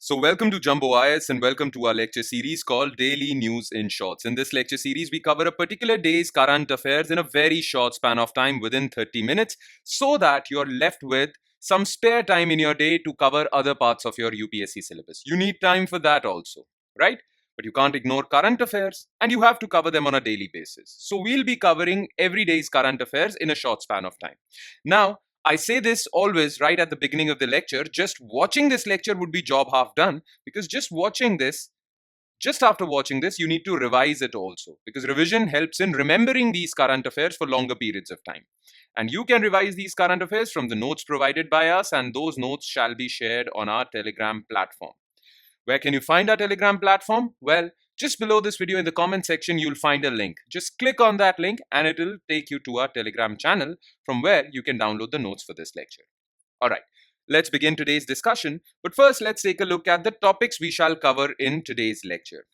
So, welcome to Jumbo IS and welcome to our lecture series called Daily News in Shorts. In this lecture series, we cover a particular day's current affairs in a very short span of time within 30 minutes so that you're left with some spare time in your day to cover other parts of your UPSC syllabus. You need time for that also, right? But you can't ignore current affairs and you have to cover them on a daily basis. So, we'll be covering every day's current affairs in a short span of time. Now, I say this always right at the beginning of the lecture. Just watching this lecture would be job half done because just after watching this, you need to revise it also because revision helps in remembering these current affairs for longer periods of time. And you can revise these current affairs from the notes provided by us, and those notes shall be shared on our Telegram platform. Where can you find our Telegram platform? Well, just below this video in the comment section, you'll find a link. Just click on that link and it will take you to our Telegram channel from where you can download the notes for this lecture. All right, let's begin today's discussion. But first, let's take a look at the topics we shall cover in today's lecture.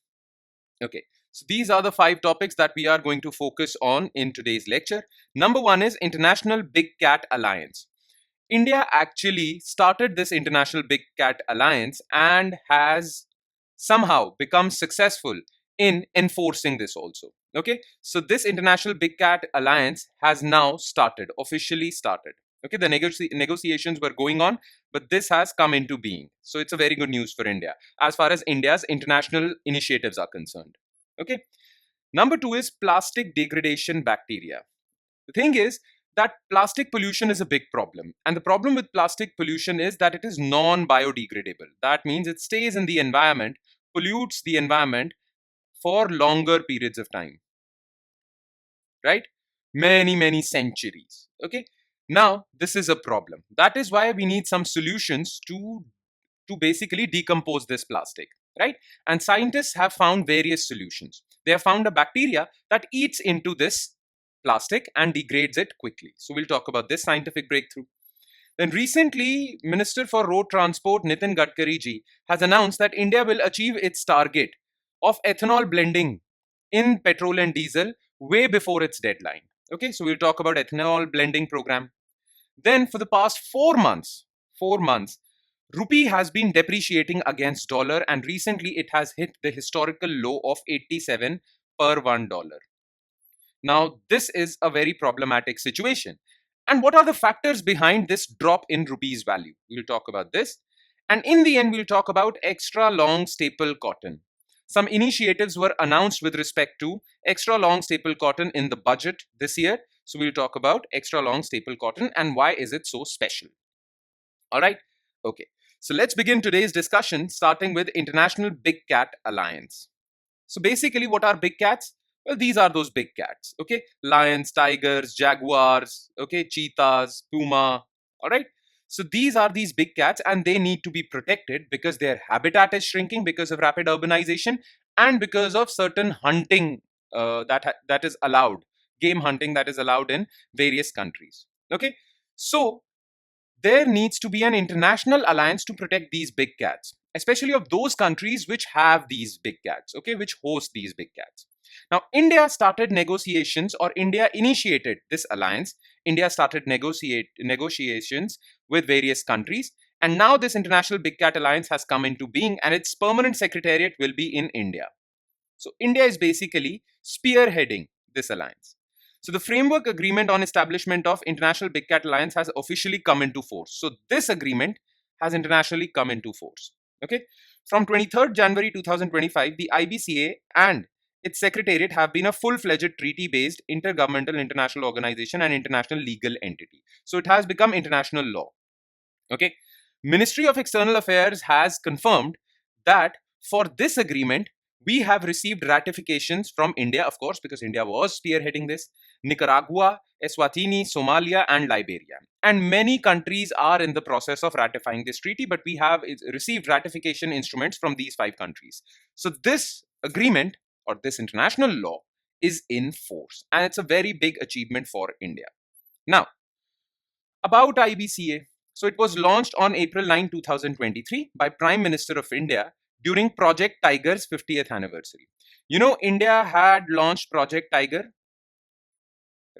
Okay, so these are the 5 topics that we are going to focus on in today's lecture. Number 1 is International Big Cat Alliance. India actually started this International Big Cat Alliance and has somehow become successful in enforcing this also. Okay, so this International Big Cat Alliance has now started, officially started. Okay, the negotiations were going on, but this has come into being. So it's a very good news for India as far as India's international initiatives are concerned. Okay, number 2 is plastic degradation bacteria. The thing is that plastic pollution is a big problem. And the problem with plastic pollution is that it is non-biodegradable. That means it stays in the environment, pollutes the environment for longer periods of time. Right? Many centuries. Okay? Now, this is a problem. That is why we need some solutions to basically decompose this plastic. Right? And scientists have found various solutions. They have found a bacteria that eats into this plastic and degrades it quickly. So we'll talk about this scientific breakthrough. Then recently, Minister for Road Transport Nitin Gadkari ji has announced that India will achieve its target of ethanol blending in petrol and diesel way before its deadline. Okay, so we'll talk about ethanol blending program. Then for the past 4 months, Rupee has been depreciating against dollar and recently it has hit the historical low of 87 per $1. Now, this is a very problematic situation. And what are the factors behind this drop in rupees value? We'll talk about this. And in the end, we'll talk about extra long staple cotton. Some initiatives were announced with respect to extra long staple cotton in the budget this year. So we'll talk about extra long staple cotton and why is it so special. All right. Okay. So let's begin today's discussion starting with International Big Cat Alliance. So basically, what are big cats? Well, these are those big cats, okay? Lions, tigers, jaguars, okay? Cheetahs, puma, all right? So these are these big cats and they need to be protected because their habitat is shrinking because of rapid urbanization and because of certain hunting that is allowed, game hunting that is allowed in various countries, okay? So there needs to be an international alliance to protect these big cats, especially of those countries which have these big cats, okay, which host these big cats. Now, India started negotiations, or India initiated this alliance. India started negotiations with various countries, and now this International Big Cat Alliance has come into being, and its permanent secretariat will be in India. So, India is basically spearheading this alliance. So the framework agreement on establishment of International Big Cat Alliance has officially come into force. So this agreement has internationally come into force. Okay. From 23rd January 2025, the IBCA and its secretariat have been a full-fledged treaty-based intergovernmental international organization and international legal entity. So it has become international law. Okay. Ministry of External Affairs has confirmed that for this agreement, we have received ratifications from India, of course, because India was spearheading this, Nicaragua, Eswatini, Somalia, and Liberia. And many countries are in the process of ratifying this treaty, but we have received ratification instruments from these 5 countries. So this agreement or this international law is in force, and it's a very big achievement for India. Now, about IBCA. So it was launched on April 9, 2023 by Prime Minister of India during Project Tiger's 50th anniversary. You know, India had launched Project Tiger,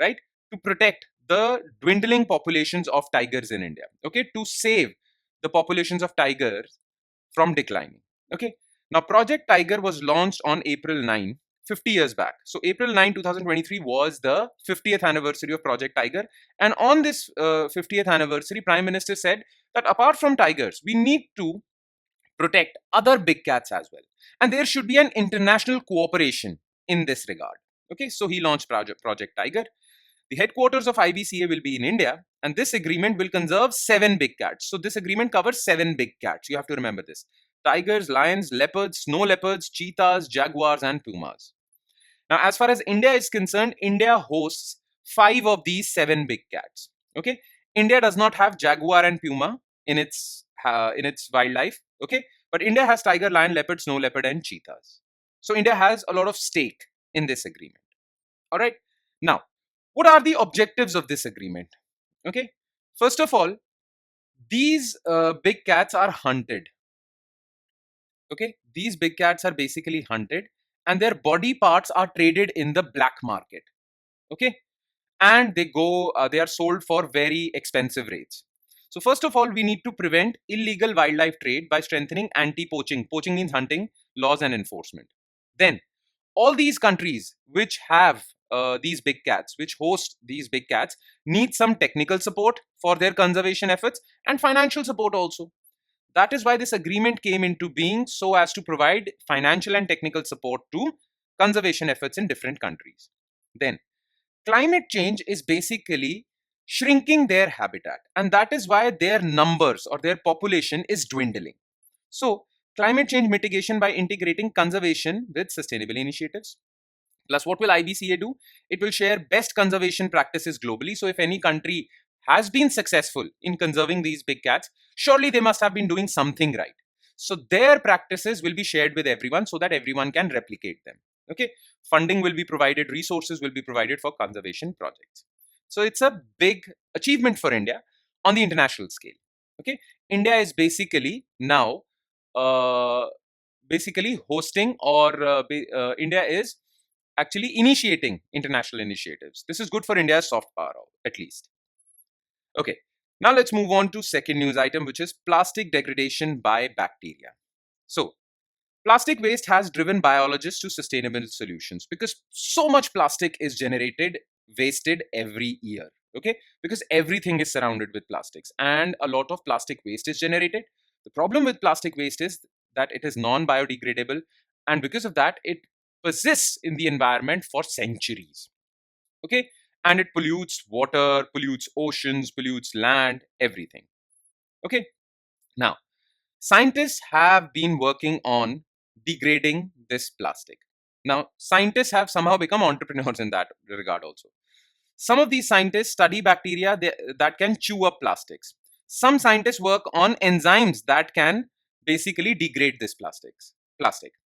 right, to protect the dwindling populations of tigers in India, okay, to save the populations of tigers from declining. Okay. Now, Project Tiger was launched on April 9, 50 years back. So, April 9, 2023 was the 50th anniversary of Project Tiger. And on this 50th anniversary, Prime Minister said that apart from tigers, we need to protect other big cats as well. And there should be an international cooperation in this regard. Okay, so he launched Project Tiger. The headquarters of IBCA will be in India, and this agreement will conserve 7 big cats. So, this agreement covers 7 big cats. You have to remember this: tigers, lions, leopards, snow leopards, cheetahs, jaguars, and pumas. Now, as far as India is concerned, India hosts 5 of these 7 big cats. Okay, India does not have jaguar and puma in its wildlife. Okay, but India has tiger, lion, leopard, snow leopard, and cheetahs. So India has a lot of stake in this agreement. All right. Now, what are the objectives of this agreement? Okay, first of all, these big cats are hunted. Okay, these big cats are basically hunted, and their body parts are traded in the black market. Okay, and they are sold for very expensive rates. So first of all, we need to prevent illegal wildlife trade by strengthening anti-poaching. Poaching means hunting laws and enforcement. Then all these countries which have these big cats, which host these big cats, need some technical support for their conservation efforts and financial support also. That is why this agreement came into being, so as to provide financial and technical support to conservation efforts in different countries. Then climate change is basically shrinking their habitat, and that is why their numbers or their population is dwindling. So, climate change mitigation by integrating conservation with sustainable initiatives. Plus, what will IBCA do? It will share best conservation practices globally. So, if any country has been successful in conserving these big cats, surely they must have been doing something right. So, their practices will be shared with everyone so that everyone can replicate them. Okay, funding will be provided, resources will be provided for conservation projects. So, it's a big achievement for India on the international scale. Okay, India is basically now basically hosting, or India is actually initiating international initiatives. This is good for India's soft power, at least. Okay, now let's move on to second news item, which is plastic degradation by bacteria. So, plastic waste has driven biologists to sustainable solutions because so much plastic is generated, wasted every year. Okay, because everything is surrounded with plastics and a lot of plastic waste is generated. The problem with plastic waste is that it is non biodegradable, and because of that, it persists in the environment for centuries. Okay, and it pollutes water, pollutes oceans, pollutes land, everything. Okay, now scientists have been working on degrading this plastic. Now, scientists have somehow become entrepreneurs in that regard also. Some of these scientists study bacteria that can chew up plastics. Some scientists work on enzymes that can basically degrade this plastic.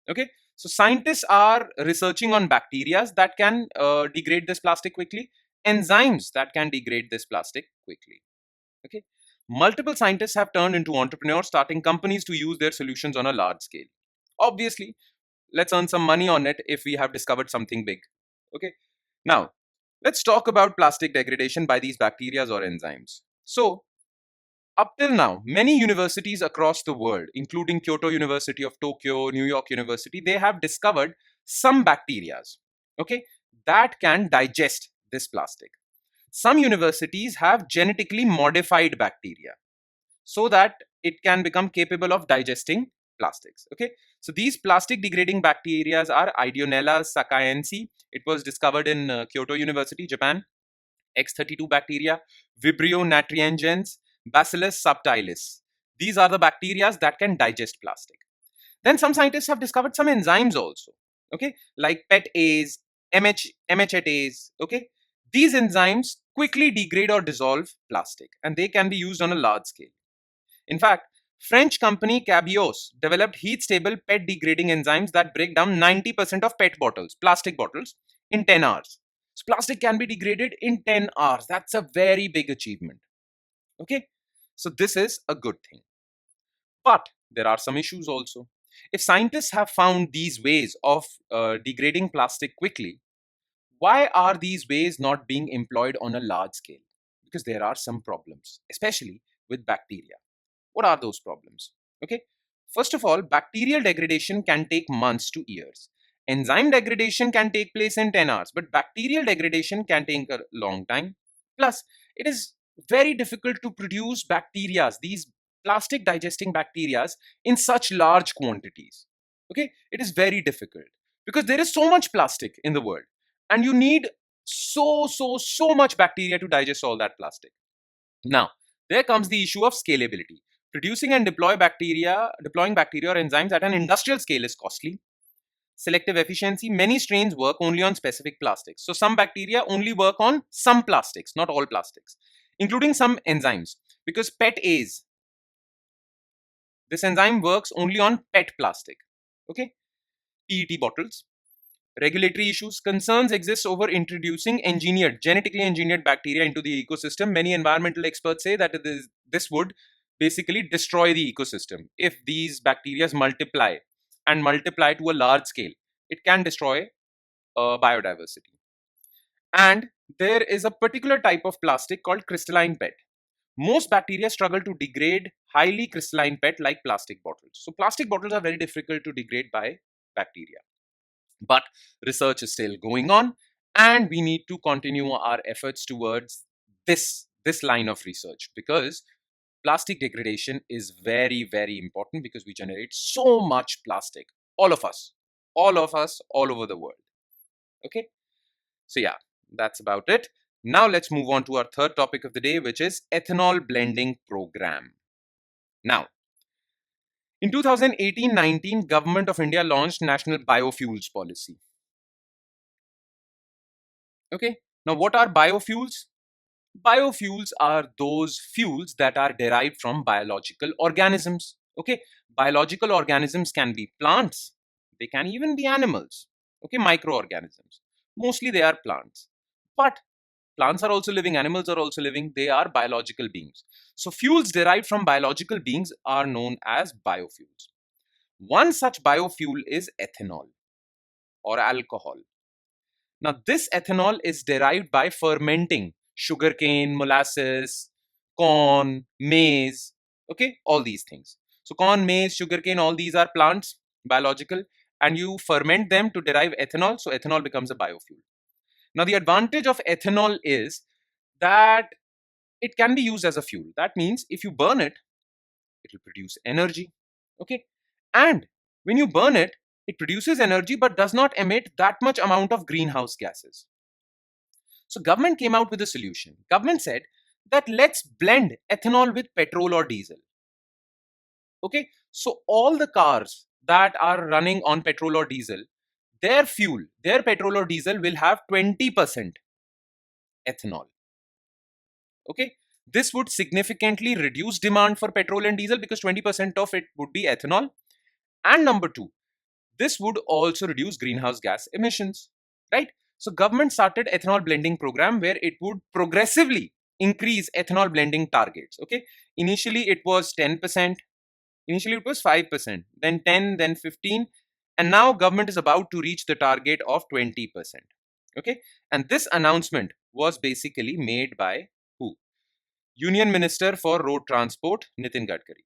Okay, so scientists are researching on bacteria that can degrade this plastic quickly, enzymes that can degrade this plastic quickly. Okay, multiple scientists have turned into entrepreneurs, starting companies to use their solutions on a large scale. Obviously, let's earn some money on it if we have discovered something big. Okay, now let's talk about plastic degradation by these bacteria or enzymes. So, up till now, many universities across the world, including Kyoto University of Tokyo, New York University, they have discovered some bacteria, okay, that can digest this plastic. Some universities have genetically modified bacteria so that it can become capable of digesting plastics. Okay, so these plastic degrading bacteria are Ideonella sakaiense. It was discovered in Kyoto University, Japan. X32 bacteria, Vibrio natriengens, Bacillus subtilis. These are the bacteria that can digest plastic. Then some scientists have discovered some enzymes also, okay, like PETase, MHATase, okay. These enzymes quickly degrade or dissolve plastic, and they can be used on a large scale. In fact, French company Cabios developed heat-stable PET degrading enzymes that break down 90% of PET bottles, plastic bottles, in 10 hours. So plastic can be degraded in 10 hours. That's a very big achievement. Okay, so this is a good thing. But there are some issues also. If scientists have found these ways of degrading plastic quickly, why are these ways not being employed on a large scale? Because there are some problems, especially with bacteria. What are those problems? Okay, First of all, bacterial degradation can take months to years. Enzyme degradation can take place in 10 hours, but bacterial degradation can take a long time. Plus, it is very difficult to produce bacteria, these plastic digesting bacteria, in such large quantities. Okay, it is very difficult because there is so much plastic in the world, and you need so much bacteria to digest all that plastic. Now, there comes the issue of scalability. Producing and deploying bacteria or enzymes at an industrial scale is costly. Selective efficiency, many strains work only on specific plastics. So some bacteria only work on some plastics, not all plastics, including some enzymes. Because PETase, this enzyme works only on PET plastic. Okay, PET bottles. Regulatory issues, concerns exist over introducing genetically engineered bacteria into the ecosystem. Many environmental experts say that this would basically destroy the ecosystem. If these bacteria multiply and multiply to a large scale, it can destroy biodiversity. And there is a particular type of plastic called crystalline PET. Most bacteria struggle to degrade highly crystalline PET like plastic bottles. So plastic bottles are very difficult to degrade by bacteria. But research is still going on, and we need to continue our efforts towards this line of research, because plastic degradation is very important, because we generate so much plastic, all of us all over the world. Okay, so yeah, that's about it. Now let's move on to our third topic of the day, which is ethanol blending program. Now, in 2018-19, Government of India launched National Biofuels Policy. Okay, now what are biofuels? Biofuels are those fuels that are derived from biological organisms. Okay, biological organisms can be plants, they can even be animals. Okay, microorganisms. Mostly they are plants, but plants are also living, animals are also living, they are biological beings. So fuels derived from biological beings are known as biofuels. One such biofuel is ethanol or alcohol. Now, this ethanol is derived by fermenting sugarcane, molasses, corn, maize, okay, all these things. So, corn, maize, sugarcane, all these are plants, biological, and you ferment them to derive ethanol. So, ethanol becomes a biofuel. Now, the advantage of ethanol is that it can be used as a fuel. That means if you burn it, it will produce energy, okay, and when you burn it, it produces energy but does not emit that much amount of greenhouse gases. So government came out with a solution. Government said that let's blend ethanol with petrol or diesel. Okay, so all the cars that are running on petrol or diesel, their fuel, their petrol or diesel will have 20% ethanol. Okay, this would significantly reduce demand for petrol and diesel because 20% of it would be ethanol. And number two, this would also reduce greenhouse gas emissions, right? So government started ethanol blending program where it would progressively increase ethanol blending targets. Okay, initially it was 10%, initially it was 5%, then 10, then 15, and now government is about to reach the target of 20%. Okay, and this announcement was basically made by who? Union Minister for Road Transport, Nitin Gadkari.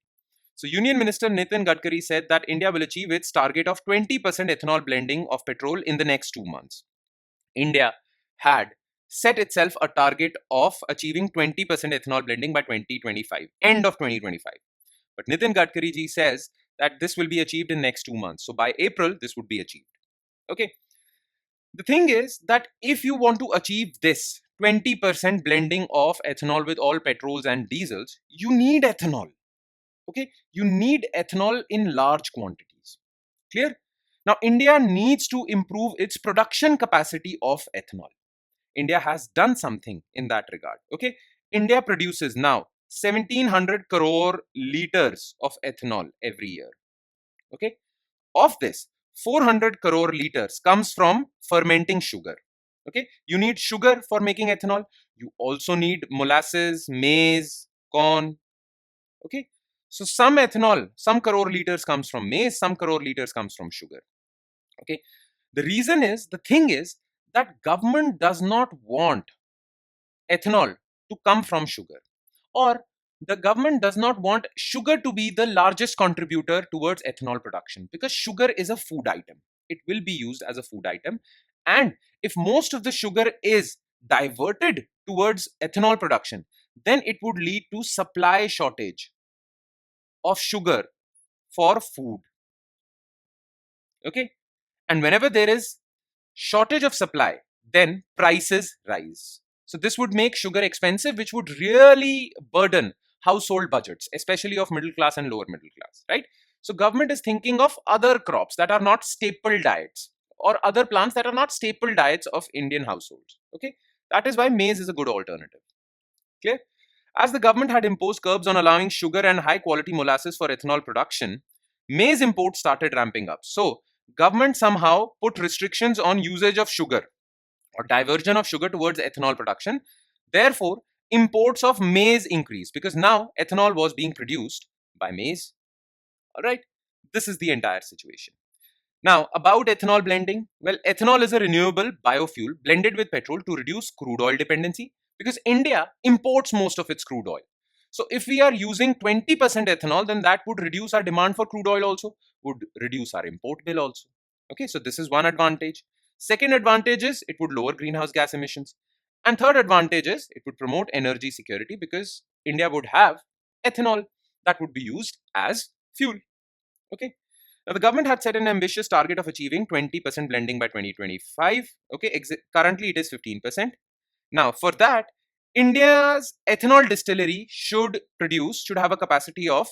So Union Minister Nitin Gadkari said that India will achieve its target of 20% ethanol blending of petrol in the next 2 months. India had set itself a target of achieving 20% ethanol blending by 2025, end of 2025. But Nitin Gadkari ji says that this will be achieved in next 2 months. So by April, this would be achieved. Okay. The thing is that if you want to achieve this 20% blending of ethanol with all petrols and diesels, you need ethanol. Okay, you need ethanol in large quantities. Clear? Now, India needs to improve its production capacity of ethanol. India has done something in that regard. Okay, India produces now 1700 crore liters of ethanol every year. Okay, of this, 400 crore liters comes from fermenting sugar. Okay, you need sugar for making ethanol. You also need molasses, maize, corn. Okay, so some ethanol, some crore liters comes from maize, some crore liters comes from sugar. Okay, the reason is, the thing is that government does not want ethanol to come from sugar, or The government does not want sugar to be the largest contributor towards ethanol production because sugar is a food item. It will be used as a food item. And if most of the sugar is diverted towards ethanol production, then it would lead to supply shortage of sugar for food. Okay. And whenever there is shortage of supply, then prices rise. So this would make sugar expensive, which would really burden household budgets, especially of middle class and lower middle class, right? So government is thinking of other crops that are not staple diets or other plants that are not staple diets of Indian households. Okay. That is why maize is a good alternative. Clear? As the government had imposed curbs on allowing sugar and high quality molasses for ethanol production, maize imports started ramping up. So, government somehow put restrictions on usage of sugar or diversion of sugar towards ethanol production. Therefore, imports of maize increased because now ethanol was being produced by maize. All right, this is the entire situation. Now, about ethanol blending. Well, ethanol is a renewable biofuel blended with petrol to reduce crude oil dependency because India imports most of its crude oil. So, if we are using 20% ethanol, then that would reduce our demand for crude oil also, would reduce our import bill also. Okay, so this is one advantage. Second advantage is it would lower greenhouse gas emissions. And third advantage is it would promote energy security because India would have ethanol that would be used as fuel. Okay. Now, the government had set an ambitious target of achieving 20% blending by 2025. Okay, currently it is 15%. Now, for that, India's ethanol distillery should have a capacity of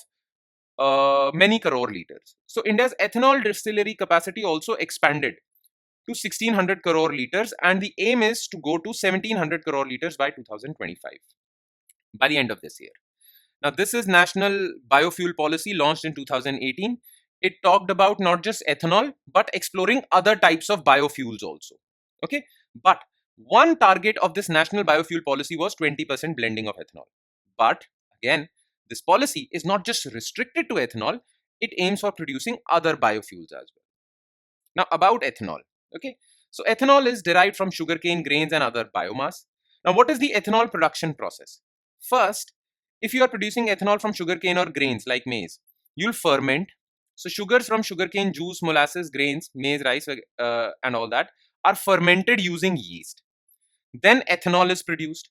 many crore liters. So, India's ethanol distillery capacity also expanded to 1600 crore liters, and the aim is to go to 1700 crore liters by 2025, by the end of this year. Now, this is National Biofuel Policy launched in 2018. It talked about not just ethanol, but exploring other types of biofuels also. Okay. But one target of this National Biofuel Policy was 20% blending of ethanol. But again, this policy is not just restricted to ethanol, it aims for producing other biofuels as well. Now, about ethanol. Okay. So, ethanol is derived from sugarcane grains and other biomass. Now, what is the ethanol production process? First, if you are producing ethanol from sugarcane or grains like maize, you'll ferment. So, sugars from sugarcane juice, molasses, grains, maize, rice, and all that are fermented using yeast. Then ethanol is produced.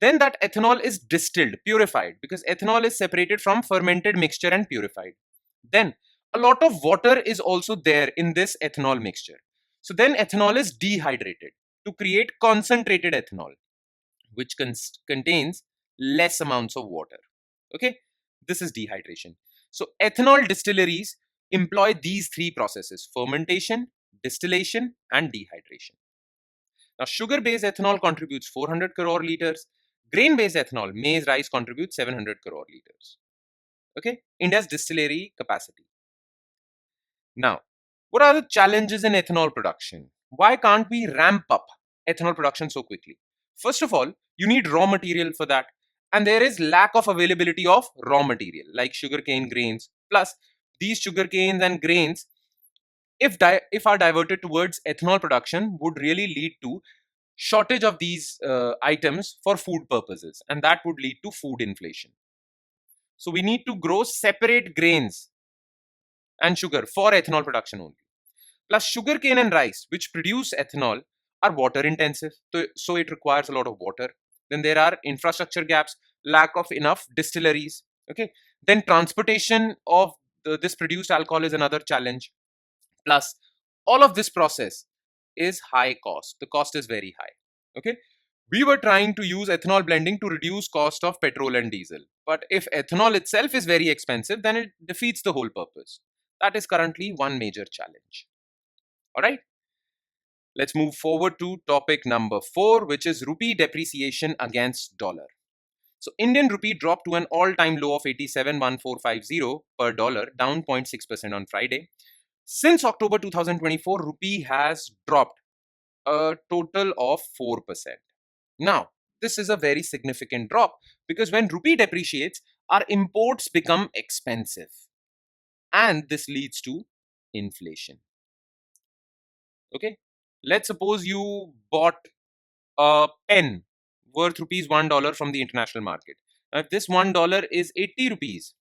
Then that ethanol is distilled, purified, because ethanol is separated from fermented mixture and purified. Then a lot of water is also there in this ethanol mixture. So then ethanol is dehydrated to create concentrated ethanol, which contains less amounts of water. Okay, this is dehydration. So ethanol distilleries employ these three processes: fermentation, distillation, and dehydration. Now, sugar-based ethanol contributes 400 crore liters. Grain-based ethanol, maize, rice, contributes 700 crore liters. Okay, India's distillery capacity. Now, what are the challenges in ethanol production? Why can't we ramp up ethanol production so quickly? First of all, you need raw material for that. And there is lack of availability of raw material like sugarcane grains. Plus, these sugarcanes and grains, if are diverted towards ethanol production, would really lead to shortage of these items for food purposes, and that would lead to food inflation. So we need to grow separate grains and sugar for ethanol production only. Plus, sugarcane and rice, which produce ethanol, are water intensive, so it requires a lot of water. Then there are infrastructure gaps, lack of enough distilleries. Okay. Then transportation of this produced alcohol is another challenge. Plus, all of this process is high cost. The cost is very high. Okay. We were trying to use ethanol blending to reduce cost of petrol and diesel. But if ethanol itself is very expensive, then it defeats the whole purpose. That is currently one major challenge. All right. Let's move forward to topic number 4, which is rupee depreciation against dollar. So Indian rupee dropped to an all-time low of 87.1450 per dollar, down 0.6% on Friday. Since October 2024, rupee has dropped a total of 4%. Now, this is a very significant drop because when rupee depreciates, our imports become expensive and this leads to inflation. Okay, let's suppose you bought a pen worth rupees $1 from the international market. If this $1 is 80 rupees,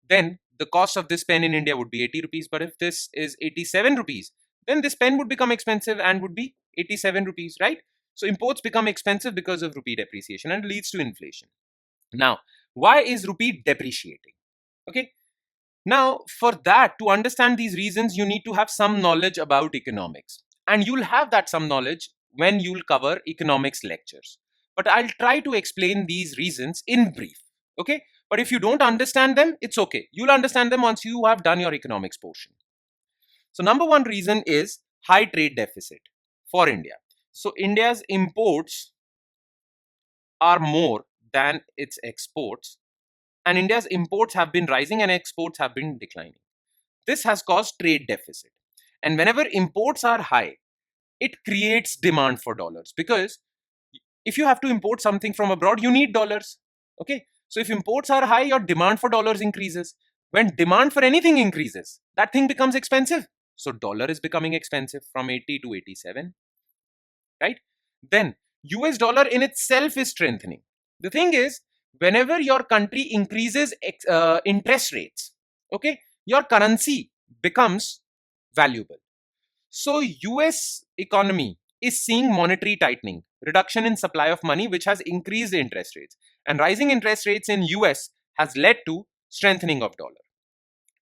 then the cost of this pen in India would be 80 rupees. But if this is 87 rupees, then this pen would become expensive and would be 87 rupees, right? So imports become expensive because of rupee depreciation and leads to inflation. Now, why is rupee depreciating? Okay. Now, for that, to understand these reasons, you need to have some knowledge about economics. And you'll have that some knowledge when you'll cover economics lectures. But I'll try to explain these reasons in brief. Okay. But if you don't understand them, it's okay. You'll understand them once you have done your economics portion. So, number one reason is high trade deficit for India. So, India's imports are more than its exports, and India's imports have been rising and exports have been declining. This has caused trade deficit. And whenever imports are high, it creates demand for dollars, because if you have to import something from abroad, you need dollars. Okay. So if imports are high, your demand for dollars increases. When demand for anything increases, that thing becomes expensive. So dollar is becoming expensive from 80 to 87, right? Then US dollar in itself is strengthening. The thing is, whenever your country increases interest rates, okay, your currency becomes valuable. So US economy is seeing monetary tightening, reduction in supply of money, which has increased the interest rates. And rising interest rates in US has led to strengthening of dollar.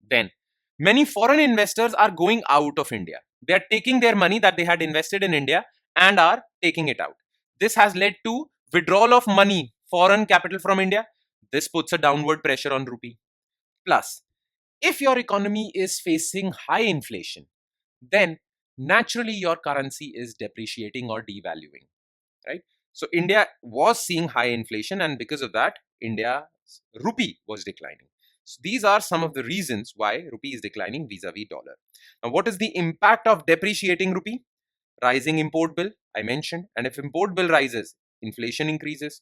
Then many foreign investors are going out of India. They are taking their money that they had invested in India and are taking it out. This has led to withdrawal of money, foreign capital from India. This puts a downward pressure on rupee. Plus, if your economy is facing high inflation, then naturally your currency is depreciating or devaluing, right? So India was seeing high inflation, and because of that, India's rupee was declining. So these are some of the reasons why rupee is declining vis-a-vis dollar. Now, what is the impact of depreciating rupee? Rising import bill, I mentioned, and if import bill rises, inflation increases.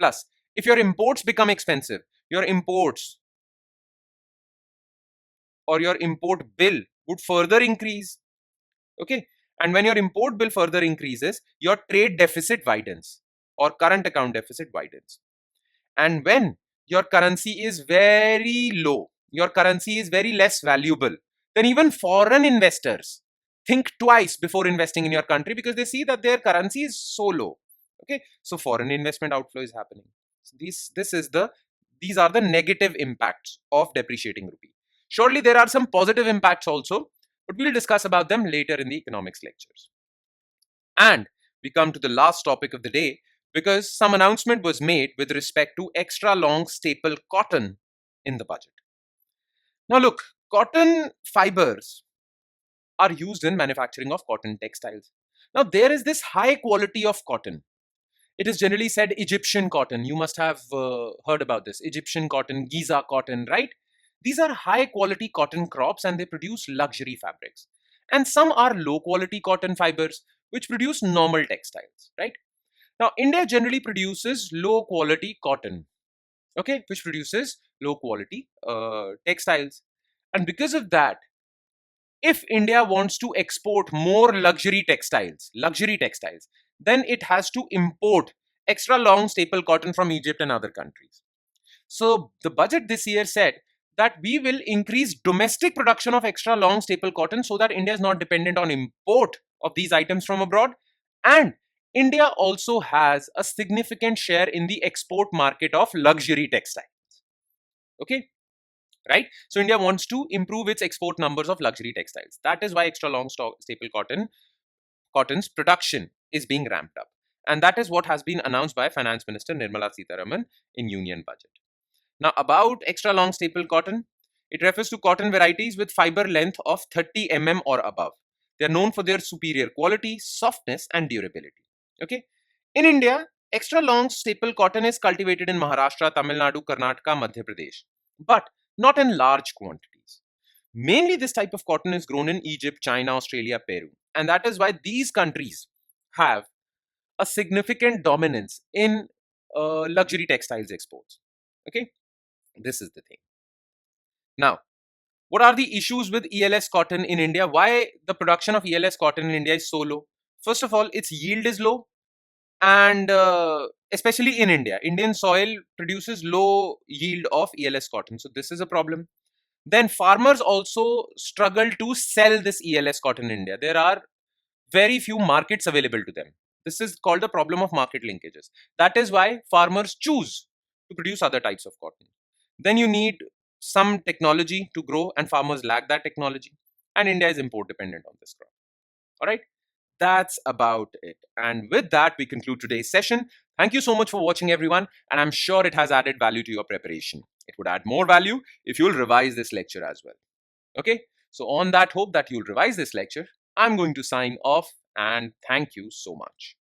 Plus, if your imports become expensive, your imports or your import bill would further increase. Okay. And when your import bill further increases, your trade deficit widens or current account deficit widens. And when your currency is very low, your currency is very less valuable, then even foreign investors think twice before investing in your country, because they see that their currency is so low. Okay. So foreign investment outflow is happening. So these are the negative impacts of depreciating rupee. Surely there are some positive impacts also, but we'll discuss about them later in the economics lectures. And we come to the last topic of the day, because some announcement was made with respect to extra long staple cotton in the budget. Now look, cotton fibers are used in manufacturing of cotton textiles. Now there is this high quality of cotton. It is generally said Egyptian cotton. You must have heard about this. Egyptian cotton, Giza cotton, right? These are high quality cotton crops and they produce luxury fabrics. And some are low quality cotton fibers which produce normal textiles, right? Now, India generally produces low quality cotton, okay, which produces low quality textiles. And because of that, if India wants to export more luxury textiles, then it has to import extra long staple cotton from Egypt and other countries. So the budget this year said that we will increase domestic production of extra long staple cotton so that India is not dependent on import of these items from abroad. And India also has a significant share in the export market of luxury textiles. Okay, right? So India wants to improve its export numbers of luxury textiles. That is why extra long staple cotton's production is being ramped up. And that is what has been announced by Finance Minister Nirmala Sitharaman in Union Budget. Now, about extra long staple cotton, it refers to cotton varieties with fiber length of 30 mm or above. They are known for their superior quality, softness, and durability. Okay. In India, extra long staple cotton is cultivated in Maharashtra, Tamil Nadu, Karnataka, Madhya Pradesh, but not in large quantities. Mainly, this type of cotton is grown in Egypt, China, Australia, Peru, and that is why these countries have a significant dominance in luxury textiles exports. Okay. This is the thing. Now, what are the issues with ELS cotton in India? Why the production of ELS cotton in India is so low? First of all, its yield is low And especially in India, Indian soil produces low yield of ELS cotton. So this is a problem. Then farmers also struggle to sell this ELS cotton in India. There are very few markets available to them. This is called the problem of market linkages. That is why farmers choose to produce other types of cotton. Then you need some technology to grow, and farmers lack that technology. And India is import dependent on this crop. All right. That's about it. And with that, we conclude today's session. Thank you so much for watching, everyone. And I'm sure it has added value to your preparation. It would add more value if you'll revise this lecture as well. Okay. So, on that hope that you'll revise this lecture, I'm going to sign off and thank you so much.